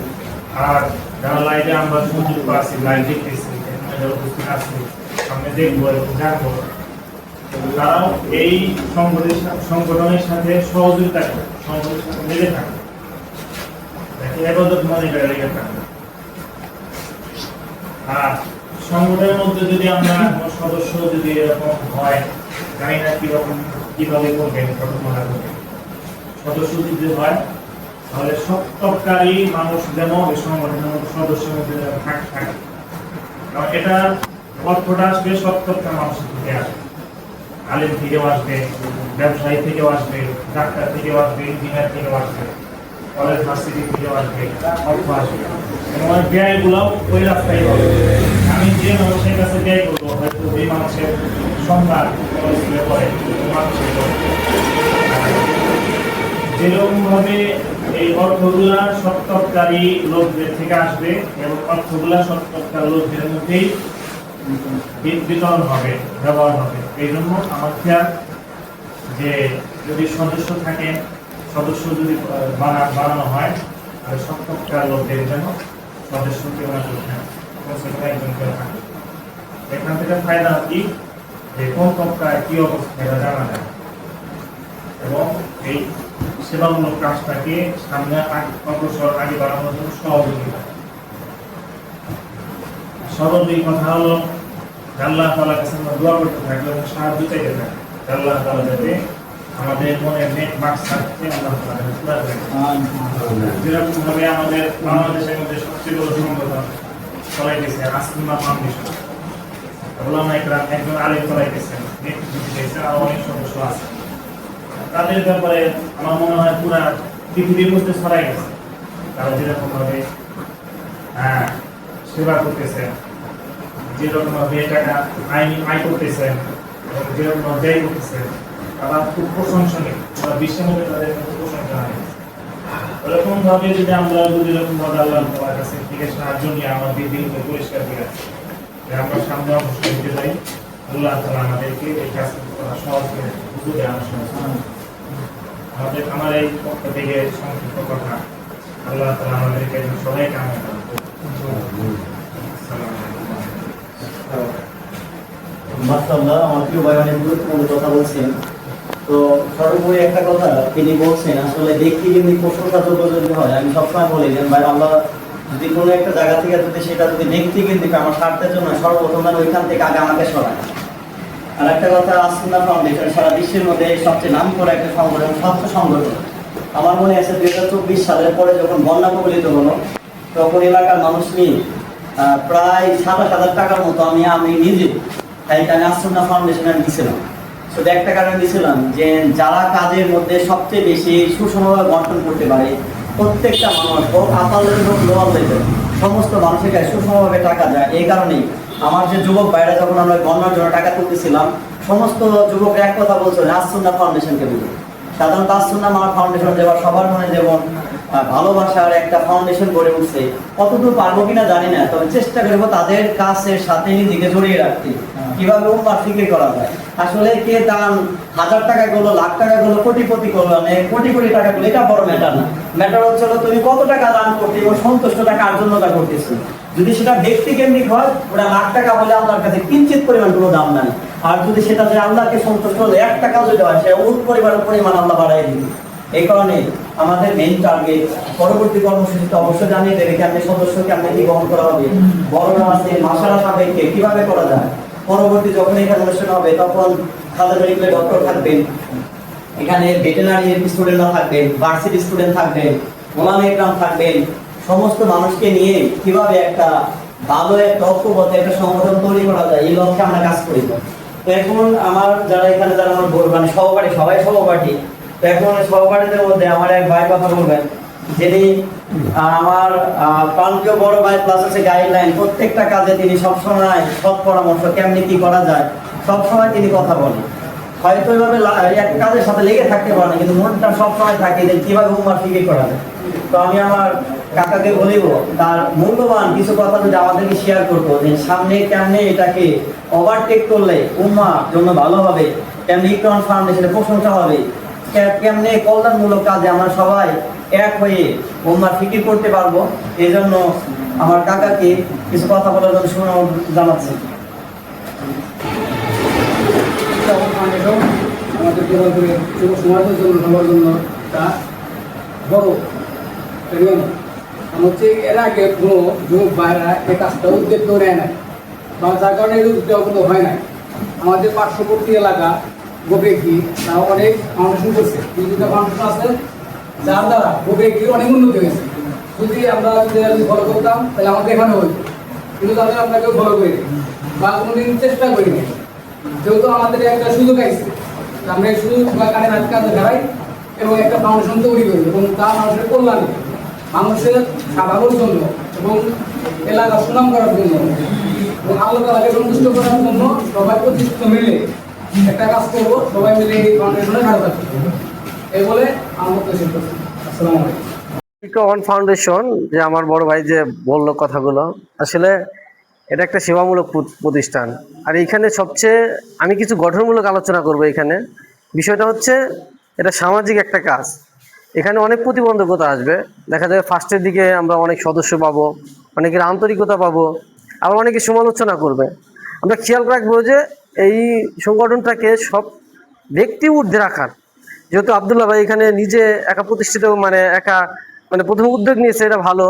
আর যারা লাইভে আমরা সংযুক্ত আছি, লাইভ দেখতেছি, এখানে যারা উপস্থিত আছি, সামনে দেখবো এবং জানবো, তারাও এই সংগঠনের সাথে সহযোগিতা করে, সংগঠনের সাথে লেগে থাকে, এবাদত মানে লেগে থাকে। আর সংগঠনের মধ্যে যদি আমরা কোনো সদস্য যদি এরকম হয়, জানি না কিভাবে করবেন, কতক্ষণা করবেন, সদস্য যদি হয় তাহলে সত্যকারী মানুষ যেন এই সংগঠনের মধ্যে সদস্যের মধ্যে থাকে। কারণ এটা অর্থটা আসবে সত্যকার মানুষের থেকে আসবে, আলেম থেকেও আসবে, ব্যবসায়ী থেকেও আসবে, ডাক্তার থেকেও আসবে, ইঞ্জিনিয়ার থেকেও আসবে, কলেজ ভার্সিটি থেকেও আসবে, অর্থ আসবে, এবং ব্যয়গুলোও ওই রাস্তায় হবে। আমি যে মানুষের কাছে ব্যয় করবো, হয়তো যে মানুষের সন্তান কলেজে পড়ে, মানুষের যেরকম ভাবে এই অর্থগুলা সত্যকারী লোকদের থেকে আসবে এবং অর্থগুলা সত্যকার লোকদের মধ্যেই বিতরণ হবে, ব্যবহার হবে। এই জন্য আমার খেয়াল যে যদি সদস্য থাকেন, সদস্য যদি বানানো হয়, তাহলে সত্যকার লোকদের যেন সদস্য কেউ না কেউ থাকে, একজন কেউ থাকে। এখান থেকে ফায়দা কি, যে কোন তবকায় কি অবস্থা এটা জানা যায় এবং এই সেবামূলক কাজটাকে সামনে অগ্রসর আগে বাড়ানোর জন্য সহযোগিতা। সর্বদিক কথা হলো আল্লাহ তাআলার কাছে আমরা দোয়া করতে থাকবো এবং সাহায্য চাইতে থাকবো, আল্লাহ তাআলা যাতে আমাদের মনের নেক মাকসাদকে আল্লাহ তাআলা পুরা করে। যেরকম ভাবে আমাদের বাংলাদেশের মধ্যে সবচেয়ে বড় সংগঠন চলাইতেছে আসলিমা ফাউন্ডেশন, ওলামা ইকরাম একজন আলেম চলাইতেছেন, নেতৃত্ব দিতেছেন, আর অনেক সদস্য আছে। তাদের ব্যাপারে আমার মনে হয় পুরা পৃথিবীর মধ্যে ছড়াই গেছে। তারা যেরকম ভাবে সেবা করতেছেন, যেরকম ভাবে টাকা আয় করতেছেন এবং যেরকম ভাবে ব্যয় করতেছেন, তারা খুব প্রশংসনীয়, তারা বিশ্বের মধ্যে তাদের প্রশংসা হয়। এরকম ভাবে যদি আমরা যেরকম ভাবে আল্লাহ তাআলার কাছে থেকে সাহায্য নিয়ে আমাদের দিনকে পরিষ্কার করে আমরা সামনে অবশ্যই দিতে পারি, আল্লাহ তাআলা আমাদেরকে এই কাজ করা সহজ করে বুঝে আনার আমার এই পক্ষ থেকে সংক্ষিপ্ত কথা। আল্লাহ তাআলা আমাদেরকে সবাইকে আমল করুন। মাশাআল্লাহ, আমার প্রিয় ভাই অনেক গুরুত্বপূর্ণ কথা বলছেন। তো সর্বোপরি একটা কথা তিনি বলছেন, আসলে ব্যক্তি যদি প্রশংসাযোগ্য যদি হয়, আমি সবসময় বলি যে ভাই আল্লাহ যদি কোনো একটা জায়গা থেকে যদি সেটা যদি ব্যক্তি কিন্তু আমার স্বার্থের জন্য সর্বপ্রথম ওইখান থেকে আগে আমাকে সরায়। আর একটা কথা, আসলিমা ফাউন্ডেশন সারা বিশ্বের মধ্যে সবচেয়ে নাম করা একটা সংগঠন, স্বাস্থ্য সংগঠন। আমার মনে আছে 2024 সালের পরে যখন বন্যা কবলিত হলো, তখন এলাকার মানুষ নিয়ে প্রায় 27,000 টাকার মতো আমি নিজে এখানে আসলিমা ফাউন্ডেশনে দিয়েছিলাম। শুধু একটা কারণে দিয়েছিলাম যে যারা কাজের মধ্যে সবচেয়ে বেশি সুষমভাবে বন্টন করতে পারে, প্রত্যেকটা মানুষ হোক আপাল হোক লোয়াল লেভেল সমস্ত মানুষের কাছে সুষমভাবে টাকা যায়। এই কারণেই আমার যে যুবক ভাইরা যখন আমরা বন্যার জন্য টাকা তুলতেছিলাম, সমস্ত যুবকরা এক কথা বলছিল আসুন্না ফাউন্ডেশনকে বুঝে। সাধারণত আসুন্না আমার ফাউন্ডেশন যেমন সবার মনে যেমন ভালোবাসার একটা ফাউন্ডেশন গড়ে উঠছে, কতদূর পারবো কিনা জানি না, তবে চেষ্টা করবো তাদের কাছের সাথে নিজেকে জড়িয়ে রাখতে। কিভাবে উম্মার ফিকির করা যায়, আসলে কে দান 1000 টাকা করলো, লাখ টাকা করলো, কোটিপতি করলো, মানে কোটি কোটি টাকা করলো, এটা বড় ম্যাটার না। ম্যাটার হচ্ছে তুমি কত টাকা দান করতে এবং সন্তুষ্ট টাকা কার জন্য তা করতেছো। যদি সেটা ব্যক্তি কেন্দ্রিক হয়, ওটা লাখ টাকা হলে আল্লাহর কাছে কিঞ্চিত পরিমাণ কোনো দাম নাই। আর যদি সেটা যে আল্লাহকে সন্তুষ্ট হলে 1 টাকাও যদি হয়, সে পরিমাণ আল্লাহ বাড়াই দিবে। এই কারণে আমাদের মেইন টার্গেট পরবর্তী কর্মসূচিতে অবশ্যই জানিয়ে দেবে কেমনি সদস্যকে আপনি কি গ্রহণ করা হবে, বড়রা আছে মাসালা সাবেককে কিভাবে করা যায়। পরবর্তী যখন এখানে অনুষ্ঠান হবে তখন খাজা মেডিকেলের ডক্টর থাকবেন, এখানে ভেটেনারি স্টুডেন্টরা থাকবেন, ভার্সিটি স্টুডেন্ট থাকবেন, ওলামা ইকরাম থাকবেন। সমস্ত মানুষকে নিয়ে কিভাবে একটা ভালো একটা ঐক্যবদ্ধ একটা সংগঠন তৈরি করা যায়, এই লক্ষ্যে আমরা কাজ করি। তো এখন আমার যারা এখানে যারা আমার মানে সহপাঠী, সবাই সহপাঠী। তো এখন সহপাঠীদের মধ্যে আমার এক ভাই কথা বলবেন, যিনি আমার প্রান্তীয় বড় ভাই প্লাস আছে গাইডলাইন। প্রত্যেকটা কাজে তিনি সবসময় সৎ পরামর্শ কেমনি কি করা যায় সবসময় তিনি কথা বলেন। হয়তো এভাবে এক কাজের সাথে লেগে থাকতে পারে না, কিন্তু মনটা সবসময় থাকে যে কিভাবে উম্মার ফিকির করা যায়। তো আমি আমার কাকাকে বলিব তার মূল্যবান কিছু কথা যদি আমাদেরকে শেয়ার করতো, যে সামনে কেমনে এটাকে ওভারটেক করলে উম্মার জন্য ভালো হবে, কেমনি ইকরাম ফাউন্ডেশনের প্রশংসা হবে, কেমনে কল্যাণমূলক কাজে আমরা সবাই এক হয়ে উম্মার ফিকির করতে পারবো। এই জন্য আমার কাকাকে কিছু কথা বলার জন্য সুনাম জানাচ্ছি। আমাদের গোপালপুরে যুব সমাজের জন্য সবার জন্য তা বড় আমার হচ্ছে এর আগে কোনো যুবক ভাইরা এই কাজটা উদ্যোগ নেয় নাই, বা যার কারণে এই উদ্যোগগুলো হয় নাই। আমাদের পার্শ্ববর্তী এলাকা গোবেকি তারা অনেক ফাউন্ডেশন করছে, বিভিন্ন ফাউন্ডেশন আছে যার দ্বারা গোবেকি অনেক উন্নতি হয়েছে। যদি আমরা যদি ফলো করতাম তাহলে আমাদের এখানে হইত, কিন্তু তাদের আপনাকে ফলো করি বা কোনোদিন চেষ্টা করি না। যেহেতু আমাদের একটা সুযোগ আসছে, আমরা এই সুযোগ বা কানে হাত কাজে দাঁড়াই এবং একটা ফাউন্ডেশন তৈরি করি এবং তা মানুষের কল্যাণে, মানুষের ভালোর জন্য এবং এলাকা সুনাম করার জন্য এবং আল্লাহ তাআলাকে সন্তুষ্ট করার জন্য সবাই প্রতিষ্ঠিত মিলে একটা কাজ করবো, সবাই মিলে এই ফাউন্ডেশনে কাজ করবো। এই বলে আমার বক্তব্য শেষ করছি। আসসালামু আলাইকুম। ইকরাম ফাউন্ডেশন যে আমার বড় ভাই যে বললো কথাগুলো, আসলে এটা একটা সেবামূলক প্রতিষ্ঠান। আর এইখানে সবচেয়ে আমি কিছু গঠনমূলক আলোচনা করব। এখানে বিষয়টা হচ্ছে এটা সামাজিক একটা কাজ। এখানে অনেক প্রতিবন্ধকতা আসবে, দেখা যাবে ফার্স্টের দিকে আমরা অনেক সদস্য পাবো, অনেকের আন্তরিকতা পাবো, আবার অনেকে সমালোচনা করবে। আমরা খেয়াল রাখবো যে এই সংগঠনটাকে সব ব্যক্তি ঊর্ধ্বে রাখার, যেহেতু আবদুল্লাহ ভাই এখানে নিজে একা প্রতিষ্ঠিত মানে প্রথম উদ্যোগ নিয়েছে, এটা ভালো।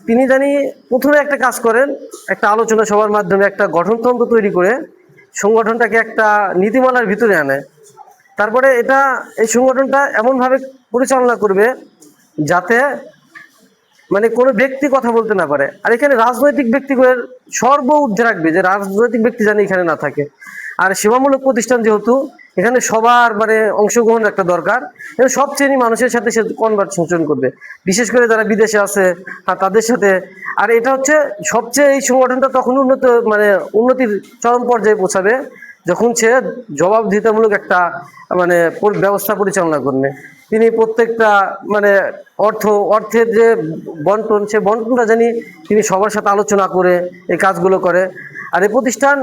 তিনি জানি প্রথমে একটা কাজ করেন, একটা আলোচনা সভার মাধ্যমে একটা গঠনতন্ত্র তৈরি করে সংগঠনটাকে একটা নীতিমালার ভিতরে আনে। তারপরে এই সংগঠনটা এমনভাবে পরিচালনা করবে যাতে মানে কোনো ব্যক্তি কথা বলতে না পারে। আর এখানে রাজনৈতিক ব্যক্তিগুলোর সর্ব ঊর্ধ্বে রাখবে, যে রাজনৈতিক ব্যক্তি জানি এখানে না থাকে। আর সেবামূলক প্রতিষ্ঠান যেহেতু, এখানে সবার মানে অংশগ্রহণ একটা দরকার, এবং সব শ্রেণী মানুষের সাথে সে কনভারসেশন করবে, বিশেষ করে যারা বিদেশে আছে তাদের সাথে। আর এটা হচ্ছে সবচেয়ে এই সংগঠনটা তখন উন্নতির চরম পর্যায়ে পৌঁছাবে যখন সে জবাবদিহিতামূলক একটা মানে ব্যবস্থা পরিচালনা করবে। তিনি প্রত্যেকটা মানে অর্থের যে বন্টন, সে বন্টনটা জানি তিনি সবার সাথে আলোচনা করে এই কাজগুলো করে। আর এই প্রতিষ্ঠান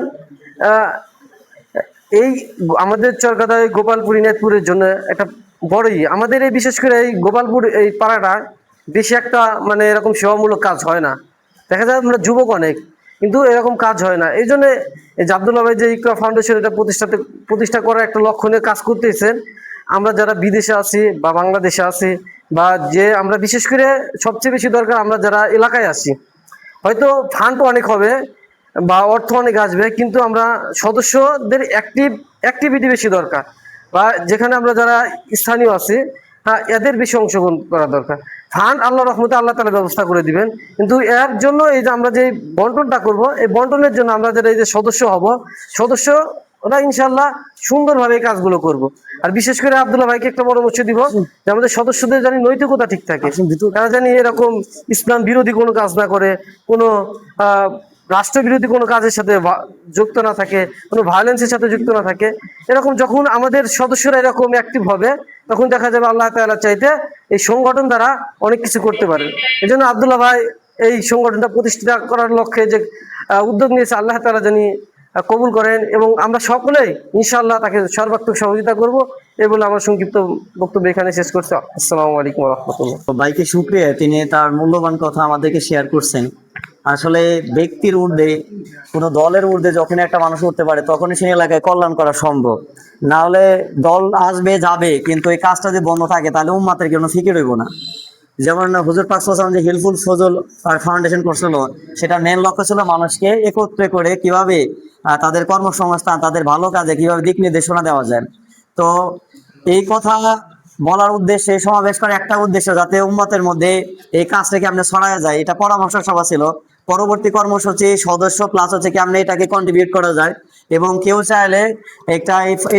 এই আমাদের চরকাদায় গোপালপুর ইনায়তপুরের জন্য একটা বড়ই, আমাদের এই বিশেষ করে এই গোপালপুর এই পাড়াটা বেশি একটা মানে এরকম সেবামূলক কাজ হয় না। দেখা যায় আমরা যুবক অনেক, কিন্তু এরকম কাজ হয় না। এই জন্য এই যে আবদুল্লাহ ভাই যে ইকরা ফাউন্ডেশন এটা প্রতিষ্ঠা করার একটা লক্ষ্য নিয়ে কাজ করতেছেন। আমরা যারা বিদেশে আছি বা বাংলাদেশে আছি, বা যে আমরা বিশেষ করে সবচেয়ে বেশি দরকার আমরা যারা এলাকায় আছি, হয়তো ফান্ড অনেক হবে বা অর্থ অনেক আসবে, কিন্তু আমরা সদস্যদের অ্যাক্টিভিটি বেশি দরকার, বা যেখানে আমরা যারা স্থানীয় আছি এদের বেশি অংশগ্রহণ করা দরকার। ফান্ড আল্লাহ রহমতে আল্লাহ তাআলা ব্যবস্থা করে দিবেন, কিন্তু এর জন্য এই যে আমরা যে বন্টনটা করব, এই বন্টনের জন্য আমরা যারা এই যে সদস্য হব, সদস্য ওরা ইনশাল্লাহ সুন্দরভাবে এই কাজগুলো করব। আর বিশেষ করে আব্দুল্লাহ ভাইকে একটা পরামর্শ দিব যে আমাদের সদস্যদের জানি নৈতিকতা ঠিক থাকে, তারা জানি এরকম ইসলাম বিরোধী কোনো কাজ না করে, কোনো রাষ্ট্রবিরোধী কোনো কাজের সাথে যুক্ত না থাকে, কোনো ভায়োলেন্সের সাথে যুক্ত না থাকে। এরকম যখন আমাদের সদস্যরা এরকম অ্যাক্টিভ হবে তখন দেখা যাবে আল্লাহ তাআলা চাইতে এই সংগঠন দ্বারা অনেক কিছু করতে পারে। এই জন্য আব্দুল্লাহ ভাই এই সংগঠনটা প্রতিষ্ঠা করার লক্ষ্যে যে উদ্যোগ নিয়েছে, আল্লাহ তাআলা জানি কবুল করেন এবং আমরা সকলেই ইনশাআল্লাহ তাকে সর্বাত্মক সহযোগিতা করব। এই বলে আমার সংক্ষিপ্ত বক্তব্য এখানে শেষ করছি। আসসালামু আলাইকুম ওয়া রাহমাতুল্লাহ। তো ভাইকে শুকরিয়া, তিনি তার মূল্যবান কথা আমাদেরকে শেয়ার করছেন। আসলে ব্যক্তির ঊর্ধ্বে, কোনো দলের ঊর্ধ্বে যখন একটা মানুষ উঠতে পারে তখনই সেই এলাকায় কল্যাণ করা সম্ভব। না হলে দল আসবে যাবে, কিন্তু এই কাজটা যদি বন্ধ থাকে তাহলে উম্মাতের কোনো ফিকির হইব না। যেমন হুজুর পাক সাল্লাল্লাহু আলাইহি ওয়াসাল্লাম যে হিলফুল ফজল ফাউন্ডেশন করছিল, সেটা মেন লক্ষ্য ছিল মানুষকে একত্রে করে কিভাবে তাদের কর্মসংস্থান, তাদের ভালো কাজে কিভাবে দিক নির্দেশনা দেওয়া যায়। তো এই কথা বলার উদ্দেশ্যে সমাবেশ করার একটা উদ্দেশ্য, যাতে উম্মতের মধ্যে এই কাজটাকে আপনি ছড়ায় যায়, এটা পরামর্শ সভা ছিল। পরবর্তী কর্মসূচি সদস্য প্লাস হচ্ছে কি আপনি এটাকে কন্ট্রিবিউট করা যায়। এবং কেউ চাইলে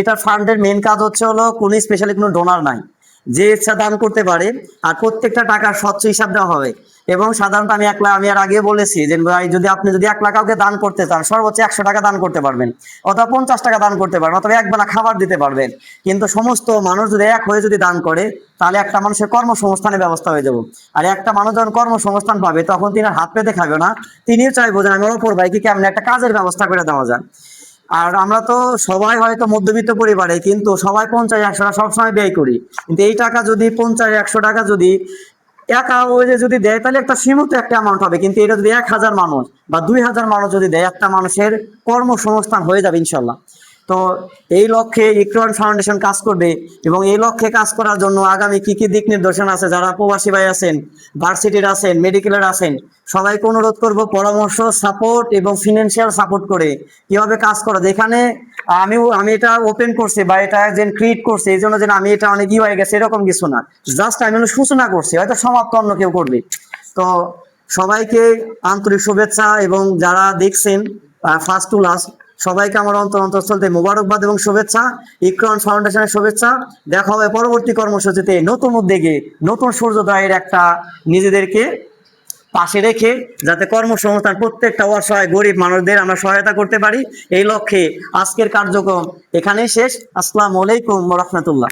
এটার ফান্ডের মেন কাজ হচ্ছে হলো কোনো স্পেশালি কোনো ডোনার নাই, যে ইচ্ছা দান করতে পারে, আর প্রত্যেকটা টাকার স্বচ্ছ হিসাব দেওয়া হবে। এবং সাধারণত আমি আর আগে বলেছি যে ভাই আপনি যদি 1 লাখ কাউকে দান করতে চান, সর্বোচ্চ 100 টাকা দান করতে পারবেন, অথবা 50 টাকা দান করতে পারবেন, অথবা একবেলা খাবার দিতে পারবেন। কিন্তু সমস্ত মানুষ যদি এক হয়ে যদি দান করে, তাহলে একটা মানুষের কর্মসংস্থানের ব্যবস্থা হয়ে যাবে। আর একটা মানুষ যখন কর্মসংস্থান পাবে তখন তিনি আর হাত পেতে খাবে না, তিনিও চাইবো যে আমি অপর ভাইকে কেমন একটা কাজের ব্যবস্থা করে দেওয়া যায়। আর আমরা তো সবাই হয়তো মধ্যবিত্ত পরিবারে, কিন্তু সবাই 50-100 টাকা সবসময় ব্যয় করি। কিন্তু এই টাকা যদি 50-100 টাকা যদি একা ওই যে যদি দেয়, তাহলে একটা সীমিত একটা অ্যামাউন্ট হবে। কিন্তু এটা যদি 1000 মানুষ বা 2000 মানুষ যদি দেয়, একটা মানুষের কর্মসংস্থান হয়ে যাবে ইনশাল্লাহ। তো এই লক্ষ্যে ইকরান ফাউন্ডেশন কাজ করবে। এবং এই লক্ষ্যে কাজ করার জন্য আগামী কি কি দিক নির্দেশনা আছে, যারা প্রবাসী ভাই আছেন, ভার্সিটির আছেন, মেডিকেলের আছেন, সবাইকে অনুরোধ করব পরামর্শ, সাপোর্ট এবং ফিনান্সিয়াল সাপোর্ট করে কিভাবে কাজ করা যায়। এখানে আমি এটা ওপেন করছি বা এটা যে ক্রিয়েট করছি এই জন্য যে আমি এটা অনেক হয়ে গেছে এরকম কিছু না, জাস্ট আমি সূচনা করছি, হয়তো সমাপ্ত অন্য কেউ করবে। তো সবাইকে আন্তরিক শুভেচ্ছা, এবং যারা দেখছেন ফার্স্ট টু লাস্ট সবাইকে আমার অন্তঃস্থল থেকে মোবারকবাদ এবং শুভেচ্ছা, ইকরান ফাউন্ডেশনের শুভেচ্ছা। দেখা হবে পরবর্তী কর্মসূচিতে নতুন উদ্যোগে, নতুন সূর্যোদয়ের একটা নিজেদেরকে পাশে রেখে, যাতে কর্মসংস্থান প্রত্যেকটা অসহায় গরিব মানুষদের আমরা সহায়তা করতে পারি। এই লক্ষ্যে আজকের কার্যক্রম এখানেই শেষ। আসসালামু আলাইকুম ওয়া রাহমাতুল্লাহ।